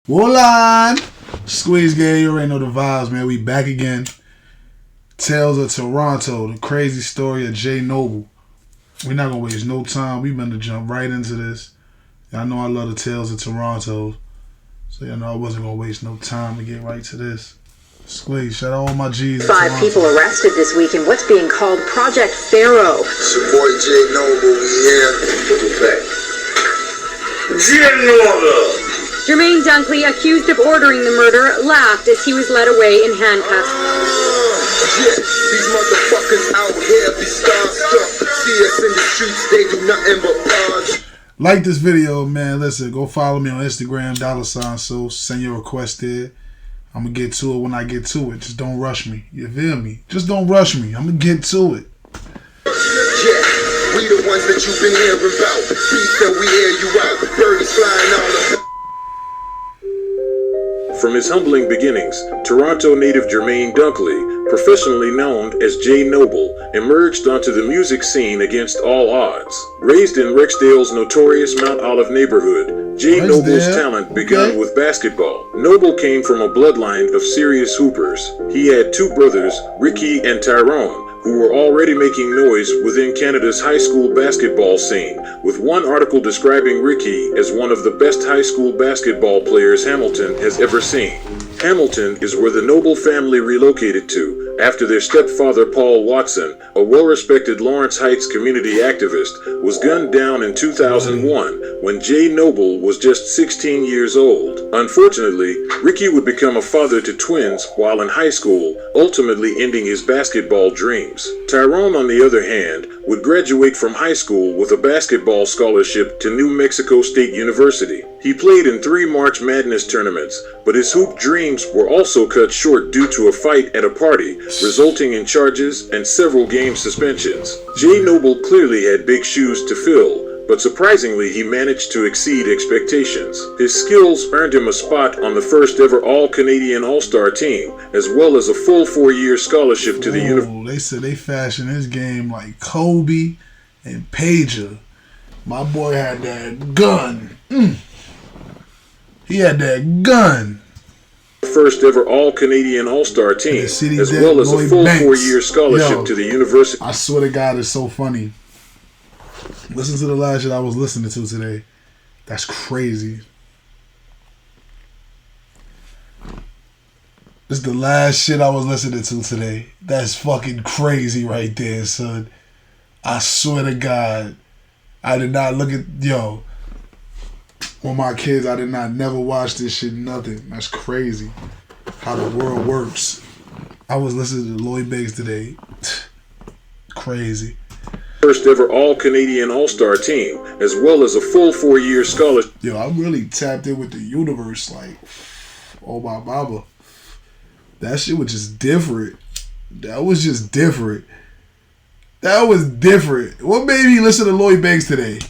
Wolan! Squeeze Gang, you already know the vibes, man. We back again. Tales of Toronto, the crazy story of Jay Noble. We're not going to waste no time. We're going to jump right into this. Y'all know I love the Tales of Toronto. So y'all know I wasn't going to waste no time to get right to this. Squeeze, shout out all my G's. 5 people arrested this week in what's being called Project Pharaoh. It's your boy Jay Noble, we here. Jay Noble! Jermaine Dunkley, accused of ordering the murder, laughed as he was led away in handcuffs. Yeah, these motherfuckers out here be starstruck. See us in the streets, they do nothing but pause. Like this video, man. Listen, go follow me on Instagram, $. Send your request there. I'm going to get to it when I get to it. Just don't rush me. You feel me? Just don't rush me. I'm going to get to it. Yeah, we the ones that you've been hearing about. Beats that we air you out. Birds flying all about. From his humbling beginnings, Toronto native Jermaine Dunkley, professionally known as Jay Noble, emerged onto the music scene against all odds. Raised in Rexdale's notorious Mount Olive neighborhood, Jay Noble's talent began with basketball. Noble came from a bloodline of serious hoopers. He had 2 brothers, Ricky and Tyrone, who were already making noise within Canada's high school basketball scene, with one article describing Ricky as one of the best high school basketball players Hamilton has ever seen. Hamilton is where the Noble family relocated to after their stepfather Paul Watson, a well-respected Lawrence Heights community activist, was gunned down in 2001 when Jay Noble was just 16 years old. Unfortunately, Ricky would become a father to twins while in high school, ultimately ending his basketball dreams. Tyrone, on the other hand, would graduate from high school with a basketball scholarship to New Mexico State University. He played in 3 March Madness tournaments, but his hoop dreams were also cut short due to a fight at a party, resulting in charges and several game suspensions. Jay Noble clearly had big shoes to fill, but surprisingly he managed to exceed expectations. His skills earned him a spot on the first ever All-Canadian All-Star team, as well as a full 4-year scholarship to the university. They said they fashioned his game like Kobe and Pager. My boy had that gun. He had that gun. First ever All-Canadian All-Star team, as well as a full 4-year scholarship to the university. I swear to God, it's so funny. Listen to the last shit I was listening to today. That's crazy. This is the last shit I was listening to today. That's fucking crazy right there, son. I swear to God, I did not look at, with my kids, I did not never watch this shit, nothing. That's crazy. How the world works. I was listening to Lloyd Banks today. Crazy. First ever All-Canadian All-Star team, as well as a full 4-year scholarship. I'm really tapped in with the universe, like, oh my mama. That shit was just different. That was just different. That was different. What made me listen to Lloyd Banks today?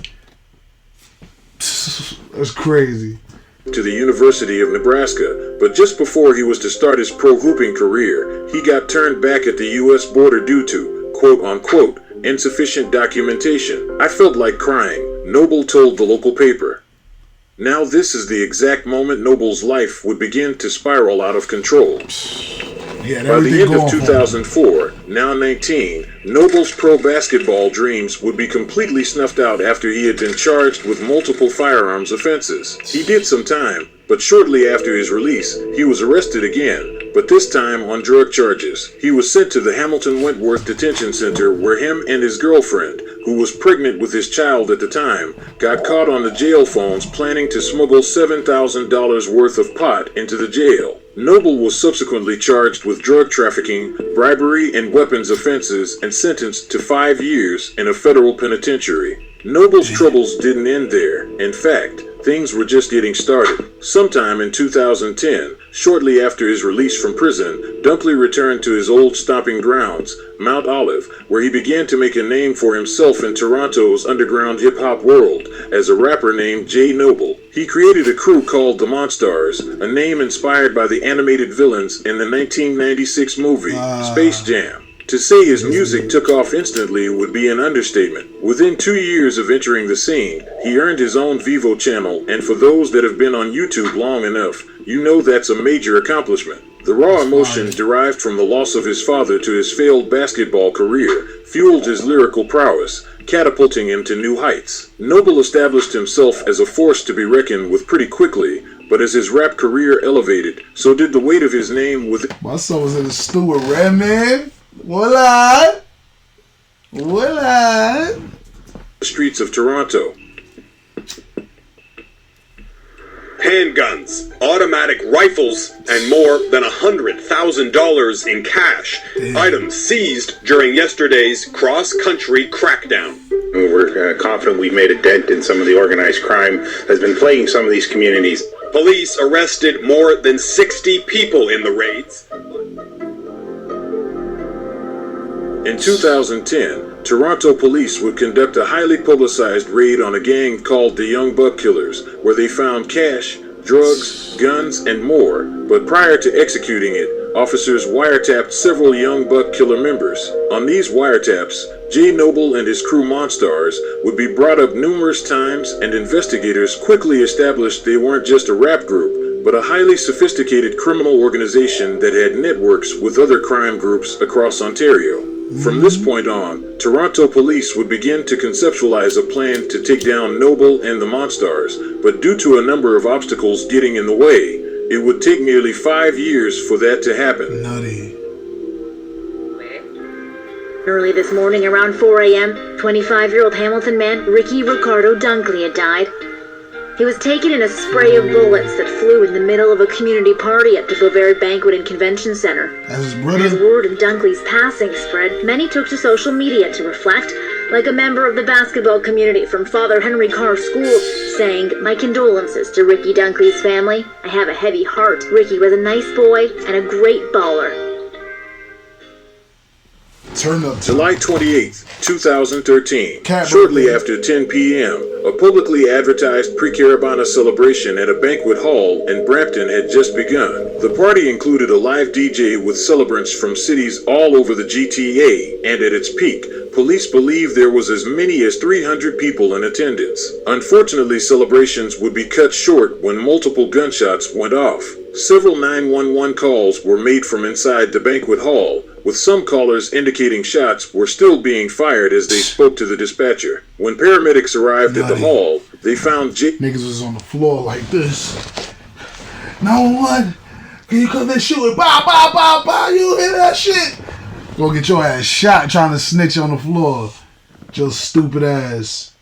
That's crazy. To the University of Nebraska, but just before he was to start his pro hooping career, he got turned back at the U.S. border due to, quote-unquote, insufficient documentation. I felt like crying, Noble told the local paper. Now this is the exact moment Noble's life would begin to spiral out of control. By the end of 2004, now 19, Noble's pro basketball dreams would be completely snuffed out after he had been charged with multiple firearms offenses. He did some time, but shortly after his release, he was arrested again, but this time on drug charges. He was sent to the Hamilton Wentworth Detention Center where him and his girlfriend, who was pregnant with his child at the time, got caught on the jail phones planning to smuggle $7,000 worth of pot into the jail. Noble was subsequently charged with drug trafficking, bribery, and weapons offenses and sentenced to 5 years in a federal penitentiary. Noble's troubles didn't end there. In fact, things were just getting started. Sometime in 2010, shortly after his release from prison, Dunkley returned to his old stomping grounds, Mount Olive, where he began to make a name for himself in Toronto's underground hip-hop world as a rapper named Jay Noble. He created a crew called the Monstars, a name inspired by the animated villains in the 1996 movie Space Jam. To say his music took off instantly would be an understatement. Within 2 years of entering the scene, he earned his own Vivo channel, and for those that have been on YouTube long enough, you know that's a major accomplishment. The raw emotion derived from the loss of his father to his failed basketball career fueled his lyrical prowess, catapulting him to new heights. Noble established himself as a force to be reckoned with pretty quickly, but as his rap career elevated, so did the weight of his name with... My son was in the stew with Redman. What? the streets of Toronto. Handguns, automatic rifles, and more than $100,000 in cash. Items seized during yesterday's cross-country crackdown. We're confident we've made a dent in some of the organized crime that's been plaguing some of these communities. Police arrested more than 60 people in the raids. In 2010, Toronto police would conduct a highly publicized raid on a gang called the Young Buck Killers, where they found cash, drugs, guns, and more. But prior to executing it, officers wiretapped several Young Buck Killer members. On these wiretaps, Jay Noble and his crew Monstars would be brought up numerous times, and investigators quickly established they weren't just a rap group, but a highly sophisticated criminal organization that had networks with other crime groups across Ontario. From this point on, Toronto police would begin to conceptualize a plan to take down Noble and the Monstars, but due to a number of obstacles getting in the way, it would take nearly 5 years for that to happen. Nutty. Early this morning around 4 a.m., 25-year-old Hamilton man Ricky Ricardo Dunkley had died. He was taken in a spray of bullets that flew in the middle of a community party at the Bovary Banquet and Convention Center. That's his As brother. word of Dunkley's passing spread, many took to social media to reflect, like a member of the basketball community from Father Henry Carr School, saying, "My condolences to Ricky Dunkley's family. I have a heavy heart. Ricky was a nice boy and a great baller." Turn up. July 28th, 2013. Cat Shortly birthday. after 10 p.m., a publicly advertised pre-Carabana celebration at a banquet hall in Brampton had just begun. The party included a live DJ with celebrants from cities all over the GTA, and at its peak, police believe there was as many as 300 people in attendance. Unfortunately, celebrations would be cut short when multiple gunshots went off. Several 911 calls were made from inside the banquet hall, with some callers indicating shots were still being fired as they spoke to the dispatcher. When paramedics arrived at the hall, they found Niggas was on the floor like this. 911, can you come and shoot it? Bow, bow, bow, bow. You hear that shit? Go get your ass shot trying to snitch on the floor. Just stupid ass.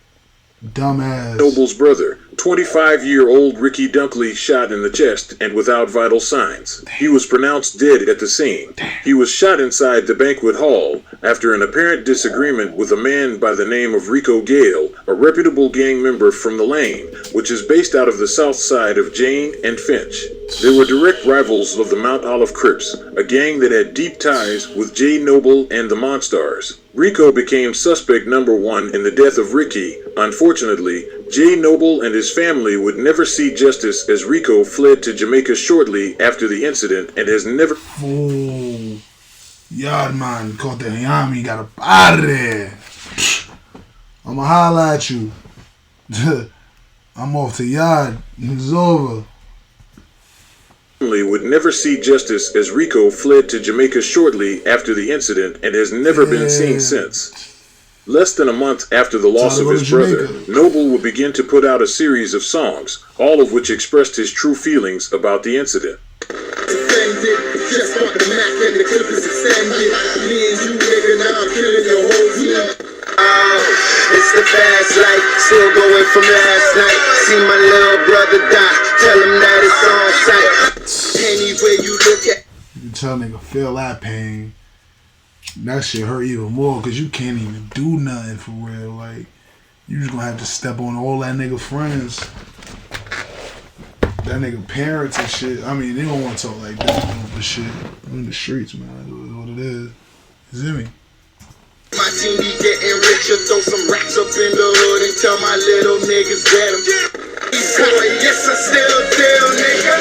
Dumb ass. Noble's brother, 25-year-old Ricky Dunkley, shot in the chest and without vital signs. He was pronounced dead at the scene. He was shot inside the banquet hall after an apparent disagreement with a man by the name of Rico Gale, a reputable gang member from the Lane, which is based out of the south side of Jane and Finch. They were direct rivals of the Mount Olive Crips, a gang that had deep ties with Jay Noble and the Monstars. Rico became suspect number 1 in the death of Ricky. Unfortunately, Jay Noble and his family would never see justice as Rico fled to Jamaica shortly after the incident and has never... Fool. Yard man caught the Yami, got up out of there. I'ma holla at you. I'm off to yard. It's over. would never see justice as Rico fled to Jamaica shortly after the incident and has never been seen since. Less than a month after the loss of his brother, Noble would begin to put out a series of songs, all of which expressed his true feelings about the incident. Just bought the Mac and the clip is extended. Me and you, nigga, now I'm killing your whole team. It's the fast life, still going from last night. See my little brother die, tell him that it's on sight. Anyway you look at. You can tell nigga feel that pain. That shit hurt even more because you can't even do nothing for real. Like, you just gonna have to step on all that nigga friends. That nigga parents and shit. I mean, they don't want to talk like that, but shit. I'm in the streets, man. That's what it is. You see me? My team be getting richer, throw some racks up in the hood and tell my little niggas get them. Boy, yes, I still deal, nigga.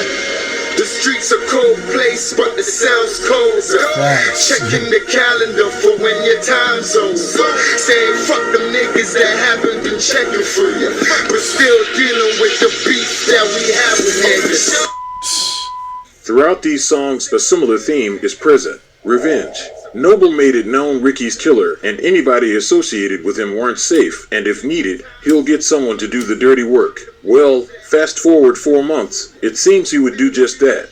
The streets a cold place, but the cell's colder. Checking the calendar for when your time's over. Saying fuck them niggas that haven't been checking for you, but still dealing with the beef that we have with niggas. Throughout these songs, a similar theme is present: revenge. Noble made it known Ricky's killer and anybody associated with him weren't safe, and if needed, he'll get someone to do the dirty work. Well, fast forward 4 months, it seems he would do just that.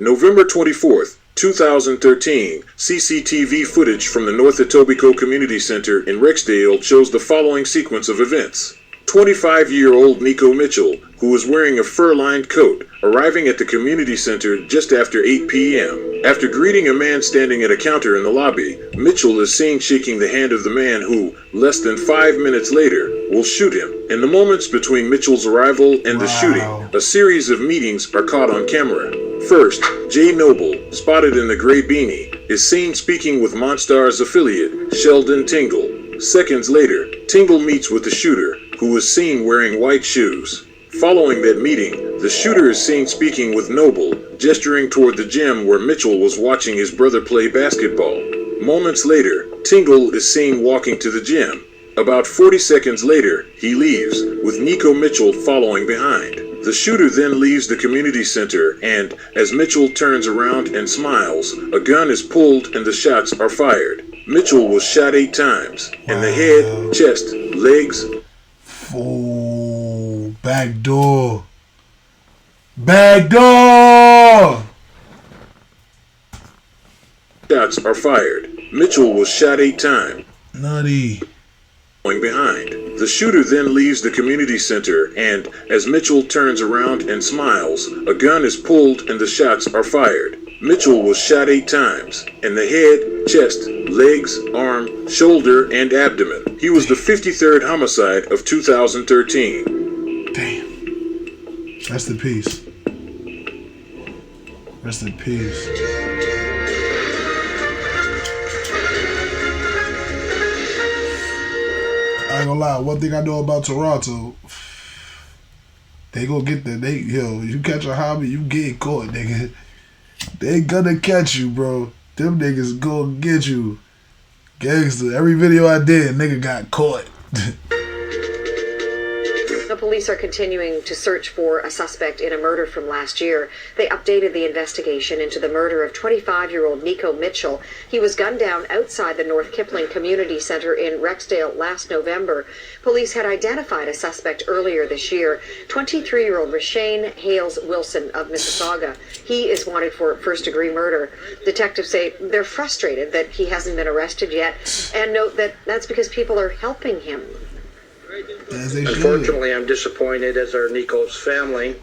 November 24th, 2013, CCTV footage from the North Etobicoke Community Center in Rexdale shows the following sequence of events. 25-year-old Nico Mitchell, who was wearing a fur-lined coat, arriving at the community center just after 8 p.m. After greeting a man standing at a counter in the lobby, Mitchell is seen shaking the hand of the man who, less than 5 minutes later, will shoot him. In the moments between Mitchell's arrival and the shooting, a series of meetings are caught on camera. First, Jay Noble, spotted in the gray beanie, is seen speaking with Monstars affiliate, Sheldon Tingle. Seconds later, Tingle meets with the shooter, who was seen wearing white shoes. Following that meeting, the shooter is seen speaking with Noble, gesturing toward the gym where Mitchell was watching his brother play basketball. Moments later, Tingle is seen walking to the gym. About 40 seconds later, he leaves, with Nico Mitchell following behind. The shooter then leaves the community center, and as Mitchell turns around and smiles, a gun is pulled and the shots are fired. Mitchell was shot 8 times, in the head, chest, legs. Oh, back door. Back door! Shots are fired. Mitchell was shot 8 times. Nutty. Behind. The shooter then leaves the community center, and as Mitchell turns around and smiles, a gun is pulled and the shots are fired. Mitchell was shot 8 times, in the head, chest, legs, arm, shoulder, and abdomen. He was the 53rd homicide of 2013. Damn. Rest in peace. Rest in peace. I ain't gonna lie, one thing I know about Toronto, they gonna get that. You catch a hobby, you get caught, nigga. They gonna catch you, bro. Them niggas gonna get you. Gangster. Every video I did, nigga got caught. The police are continuing to search for a suspect in a murder from last year. They updated the investigation into the murder of 25-year-old Nico Mitchell. He was gunned down outside the North Kipling Community Center in Rexdale last November. Police had identified a suspect earlier this year, 23-year-old Rashane Hales Wilson of Mississauga. He is wanted for first-degree murder. Detectives say they're frustrated that he hasn't been arrested yet, and note that that's because people are helping him. Unfortunately, I'm disappointed, as are Nico's family,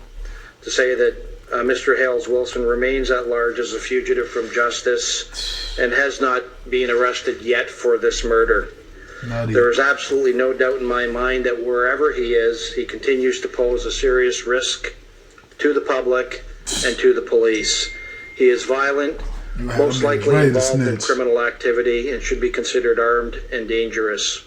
to say that Mr. Hales Wilson remains at large as a fugitive from justice and has not been arrested yet for this murder. There is absolutely no doubt in my mind that wherever he is, he continues to pose a serious risk to the public and to the police. He is violent, most likely involved in criminal activity, and should be considered armed and dangerous.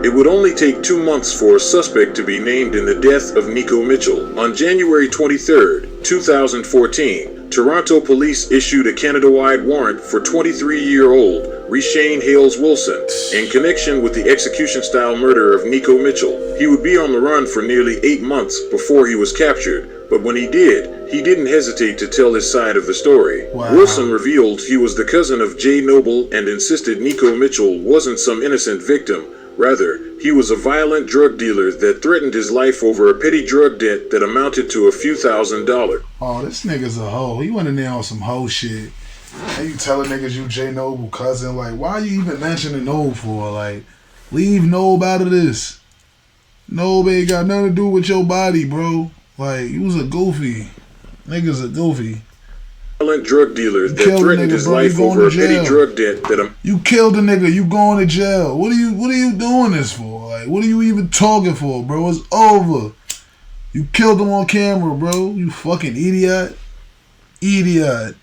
It would only take 2 months for a suspect to be named in the death of Nico Mitchell. On January 23, 2014, Toronto police issued a Canada-wide warrant for 23-year-old Rashane Hales Wilson in connection with the execution-style murder of Nico Mitchell. He would be on the run for nearly 8 months before he was captured, but when he did, he didn't hesitate to tell his side of the story. Wow. Wilson revealed he was the cousin of Jay Noble and insisted Nico Mitchell wasn't some innocent victim. Rather, he was a violent drug dealer that threatened his life over a petty drug debt that amounted to a few $1,000s. Oh, this nigga's a hoe. He went in there on some hoe shit. And you telling niggas you Jay Noble cousin. Like, why you even mentioning Noble for? Like, leave Noble out of this. Noble ain't got nothing to do with your body, bro. Like, you was a goofy. Nigga's a goofy. Violent drug dealer that threatened his life over a petty drug debt that you killed a nigga, you going to jail. What are you doing this for? Like, what are you even talking for, bro? It's over. You killed him on camera, bro. You fucking idiot. Idiot.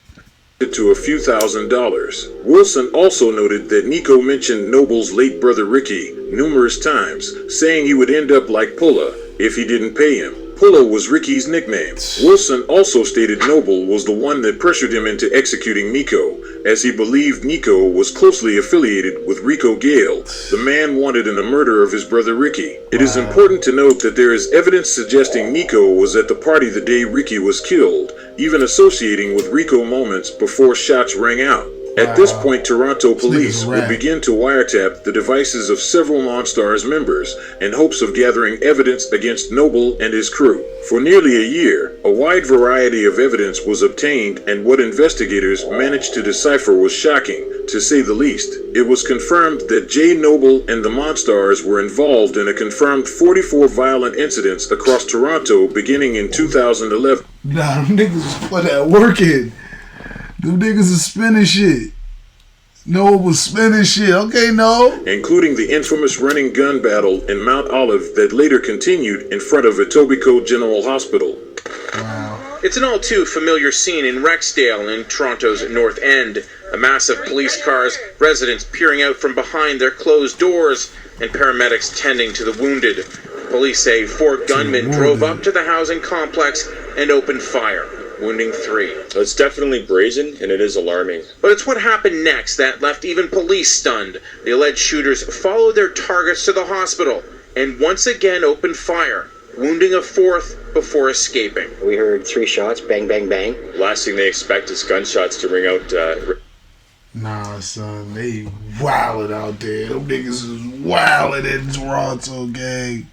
To a few $1,000s. Wilson also noted that Nico mentioned Noble's late brother Ricky numerous times, saying he would end up like Pulla if he didn't pay him. Pullo was Ricky's nickname. Wilson also stated Noble was the one that pressured him into executing Nico, as he believed Nico was closely affiliated with Rico Gale, the man wanted in the murder of his brother Ricky. It is important to note that there is evidence suggesting Nico was at the party the day Ricky was killed, even associating with Rico moments before shots rang out. At this point, Toronto police would begin to wiretap the devices of several Monstars members in hopes of gathering evidence against Noble and his crew. For nearly a year, a wide variety of evidence was obtained, and what investigators managed to decipher was shocking, to say the least. It was confirmed that Jay Noble and the Monstars were involved in a confirmed 44 violent incidents across Toronto beginning in 2011. Nah, them niggas put that work in. Them niggas is spinning shit. No was spinning shit. Okay, no. Including the infamous running gun battle in Mount Olive that later continued in front of Etobicoke General Hospital. Wow. It's an all too familiar scene in Rexdale in Toronto's North End. A mass of police cars, residents peering out from behind their closed doors, and paramedics tending to the wounded. Police say 4 gunmen drove up to the housing complex and opened fire, wounding 3. It's definitely brazen, and it is alarming. But it's what happened next that left even police stunned. The alleged shooters followed their targets to the hospital and once again opened fire, wounding a 4th before escaping. We heard 3 shots, bang, bang, bang. Last thing they expect is gunshots to ring out. Nah, son, they wildin' out there. Them niggas is wildin' in Toronto, gang.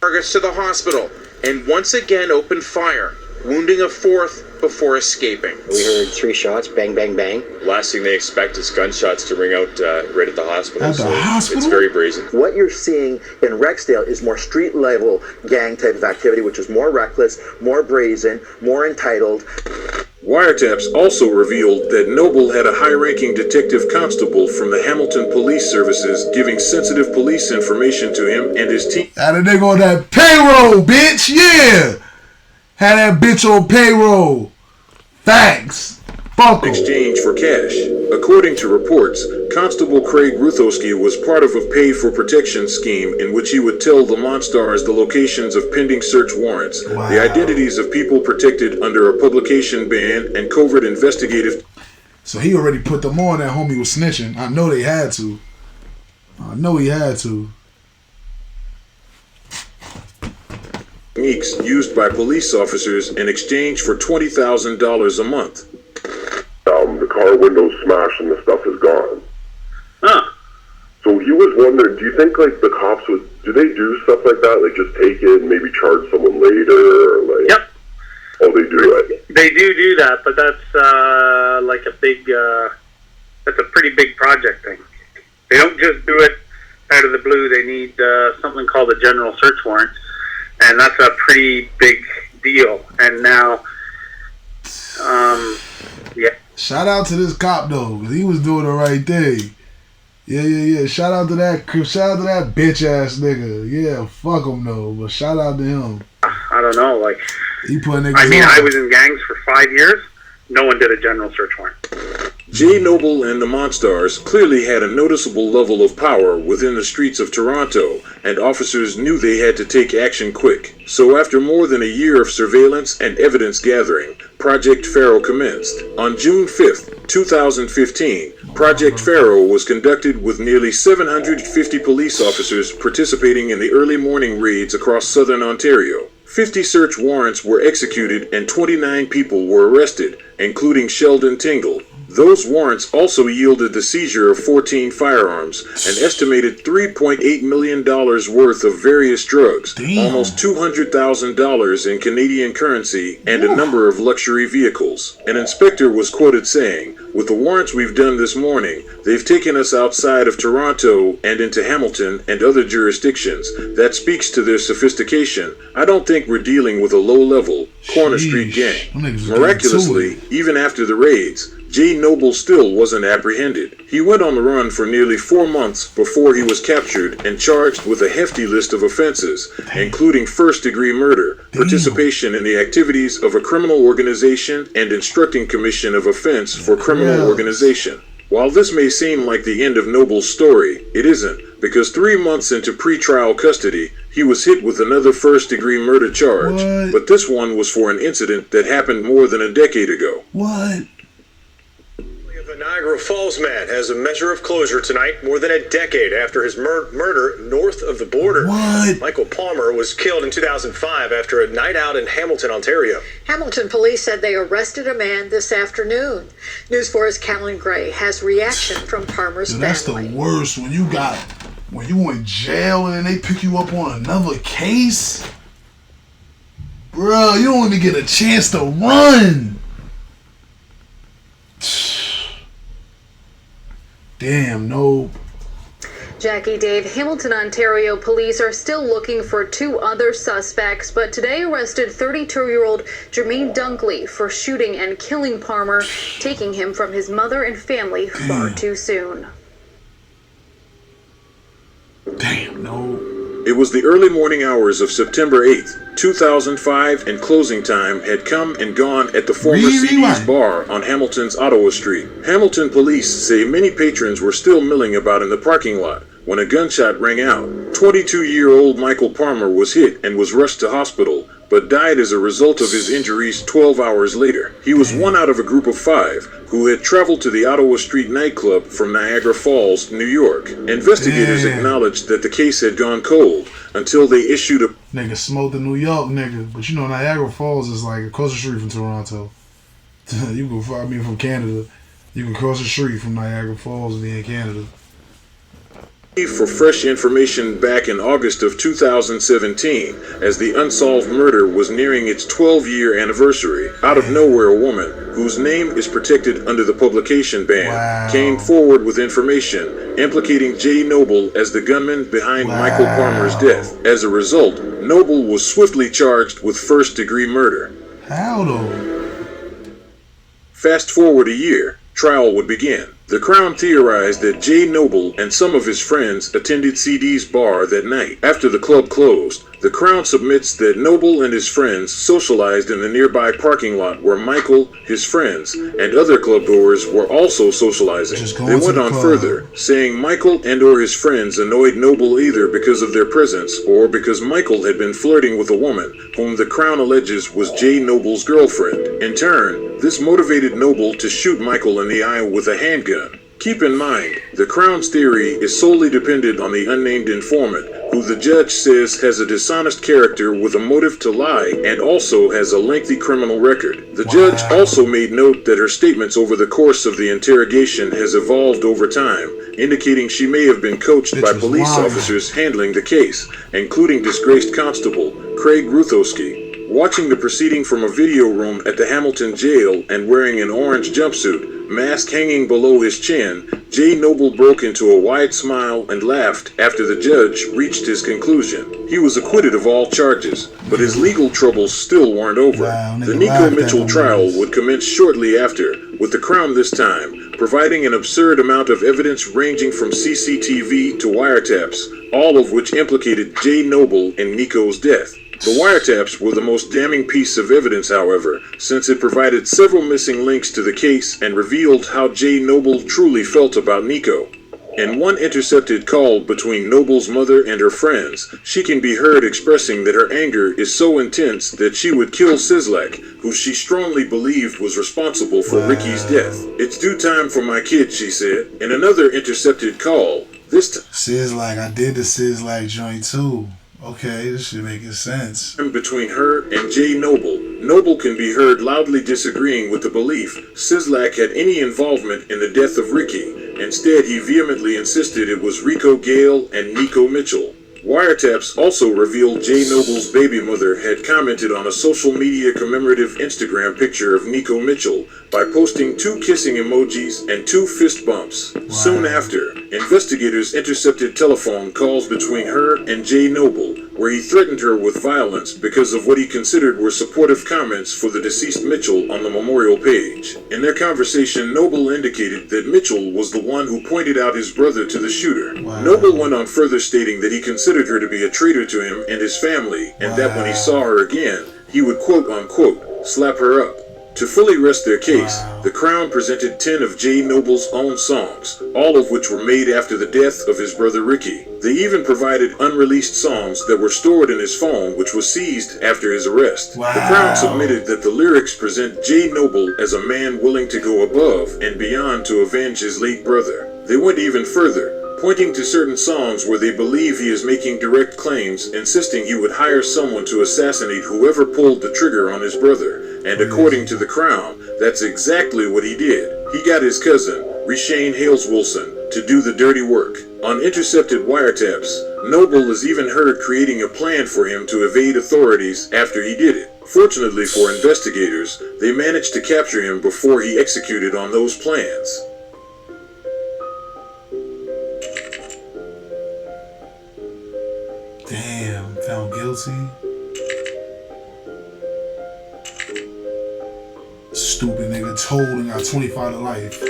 Targets to the hospital and once again opened fire, wounding a 4th before escaping. We heard 3 shots, bang, bang, bang. Last thing they expect is gunshots to ring out right at the hospital. At the hospital? It's very brazen. What you're seeing in Rexdale is more street-level gang type of activity, which is more reckless, more brazen, more entitled. Wiretaps also revealed that Noble had a high-ranking detective constable from the Hamilton Police Services giving sensitive police information to him and his team. Had a nigga on that payroll, bitch, yeah! Had that bitch on payroll. Thanks. Fuck in exchange for cash. According to reports, Constable Craig Ruthowski was part of a pay-for-protection scheme in which he would tell the Monstars the locations of pending search warrants, the identities of people protected under a publication ban, and covert investigative... So he already put them on that homie was snitching. I know they had to. I know he had to. Techniques used by police officers in exchange for $20,000 a month. The car windows smashed and the stuff is gone. Huh. So he was wondering, do you think like the cops would, do they do stuff like that? Like just take it and maybe charge someone later? Or like, yep. Oh, they do it. They do that, but that's like a big, that's a pretty big project thing. They don't just do it out of the blue. They need something called a general search warrant, and that's a pretty big deal. And now, yeah. Shout out to this cop though, cause he was doing the right thing. Yeah. Shout out to that bitch ass nigga. Yeah, fuck him though, but shout out to him. I don't know, like he put niggas. I mean, I was in gangs for 5 years. No one did a general search warrant. Jay Noble and the Monstars clearly had a noticeable level of power within the streets of Toronto, and officers knew they had to take action quick. So after more than a year of surveillance and evidence gathering, Project Pharaoh commenced. On June 5th, 2015, Project Pharaoh was conducted with nearly 750 police officers participating in the early morning raids across southern Ontario. 50 search warrants were executed and 29 people were arrested, including Sheldon Tingle. Those warrants also yielded the seizure of 14 firearms, an estimated $3.8 million worth of various drugs, almost $200,000 in Canadian currency, and a number of luxury vehicles. An inspector was quoted saying, "With the warrants we've done this morning, they've taken us outside of Toronto and into Hamilton and other jurisdictions. That speaks to their sophistication. I don't think we're dealing with a low-level corner street gang." Miraculously, even after the raids, Jay Noble still wasn't apprehended. He went on the run for nearly 4 months before he was captured and charged with a hefty list of offenses, including first-degree murder, participation in the activities of a criminal organization, and instructing commission of offense for criminal organization. While this may seem like the end of Noble's story, it isn't, because 3 months into pre-trial custody, he was hit with another first-degree murder charge. What? But this one was for an incident that happened more than a decade ago. What? The Niagara Falls man has a measure of closure tonight, more than a decade after his murder north of the border. What? Michael Palmer was killed in 2005 after a night out in Hamilton, Ontario. Hamilton police said they arrested a man this afternoon. News 4's Callan Gray has reaction from Palmer's family. That's the worst when you in jail and they pick you up on another case. Bro, you don't even get a chance to run. Damn, no. Jackie, Dave, Hamilton, Ontario police are still looking for 2 other suspects, but today arrested 32-year-old Jermaine Dunkley for shooting and killing Palmer, taking him from his mother and family far too soon. Damn, no. It was the early morning hours of September 8th, 2005, and closing time had come and gone at the former CD's bar on Hamilton's Ottawa Street. Hamilton police say many patrons were still milling about in the parking lot when a gunshot rang out. 22-year-old Michael Palmer was hit and was rushed to hospital, but died as a result of his injuries 12 hours later. He was one out of a group of 5 who had traveled to the Ottawa Street nightclub from Niagara Falls, New York. Investigators acknowledged that the case had gone cold until they issued a... Nigga smoked the New York nigga, but you know Niagara Falls is like across the street from Toronto. You can, I mean from Canada, you can cross the street from Niagara Falls and be in Canada. For fresh information back in August of 2017, as the unsolved murder was nearing its 12-year anniversary. Out of nowhere, a woman, whose name is protected under the publication ban, came forward with information implicating Jay Noble as the gunman behind Michael Palmer's death. As a result, Noble was swiftly charged with first-degree murder. How though? Fast forward a year, trial would begin. The Crown theorized that Jay Noble and some of his friends attended CD's bar that night. After the club closed, the Crown submits that Noble and his friends socialized in the nearby parking lot where Michael, his friends, and other clubgoers were also socializing. They went on further, saying Michael and or his friends annoyed Noble either because of their presence or because Michael had been flirting with a woman whom the Crown alleges was Jay Noble's girlfriend. In turn, this motivated Noble to shoot Michael in the eye with a handgun. Keep in mind, the Crown's theory is solely dependent on the unnamed informant, who the judge says has a dishonest character with a motive to lie and also has a lengthy criminal record. The judge also made note that her statements over the course of the interrogation has evolved over time, indicating she may have been coached by police officers handling the case, including disgraced constable Craig Ruthowski. Watching the proceeding from a video room at the Hamilton jail and wearing an orange jumpsuit, mask hanging below his chin, Jay Noble broke into a wide smile and laughed after the judge reached his conclusion. He was acquitted of all charges, but his legal troubles still weren't over. The Nico Mitchell trial would commence shortly after, with the Crown this time providing an absurd amount of evidence ranging from CCTV to wiretaps, all of which implicated Jay Noble in Nico's death. The wiretaps were the most damning piece of evidence, however, since it provided several missing links to the case and revealed how Jay Noble truly felt about Nico. In one intercepted call between Noble's mother and her friends, she can be heard expressing that her anger is so intense that she would kill Sislak, who she strongly believed was responsible for Ricky's death. "It's due time for my kid," she said. In another intercepted call, this time Sislak, I did the Sislak joint too. Okay, this should make sense. Between her and Jay Noble, Noble can be heard loudly disagreeing with the belief Sislak had any involvement in the death of Ricky. Instead, he vehemently insisted it was Rico Gale and Nico Mitchell. Wiretaps also revealed Jay Noble's baby mother had commented on a social media commemorative Instagram picture of Nico Mitchell by posting 2 kissing emojis and 2 fist bumps. Soon after, investigators intercepted telephone calls between her and Jay Noble, where he threatened her with violence because of what he considered were supportive comments for the deceased Mitchell on the memorial page. In their conversation, Noble indicated that Mitchell was the one who pointed out his brother to the shooter. Noble went on further stating that he considered her to be a traitor to him and his family, and that when he saw her again, he would quote-unquote slap her up. To fully rest their case, the Crown presented 10 of Jay Noble's own songs, all of which were made after the death of his brother Ricky. They even provided unreleased songs that were stored in his phone, which was seized after his arrest. The Crown submitted that the lyrics present Jay Noble as a man willing to go above and beyond to avenge his late brother. They went even further, pointing to certain songs where they believe he is making direct claims, insisting he would hire someone to assassinate whoever pulled the trigger on his brother. And according to the Crown, that's exactly what he did. He got his cousin, Reshane Hales Wilson, to do the dirty work. On intercepted wiretaps, Noble is even heard creating a plan for him to evade authorities after he did it. Fortunately for investigators, they managed to capture him before he executed on those plans. Damn, found guilty. Stupid nigga told and got 25 to life.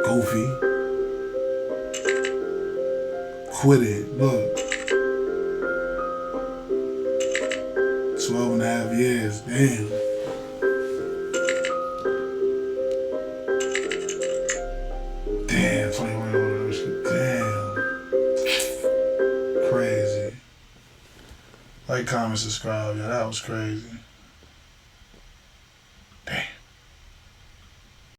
Goofy. Quit it. Look. 12 and a half years. Damn. Damn, 21 years. Damn. Crazy. Like, comment, subscribe. Yeah, that was crazy.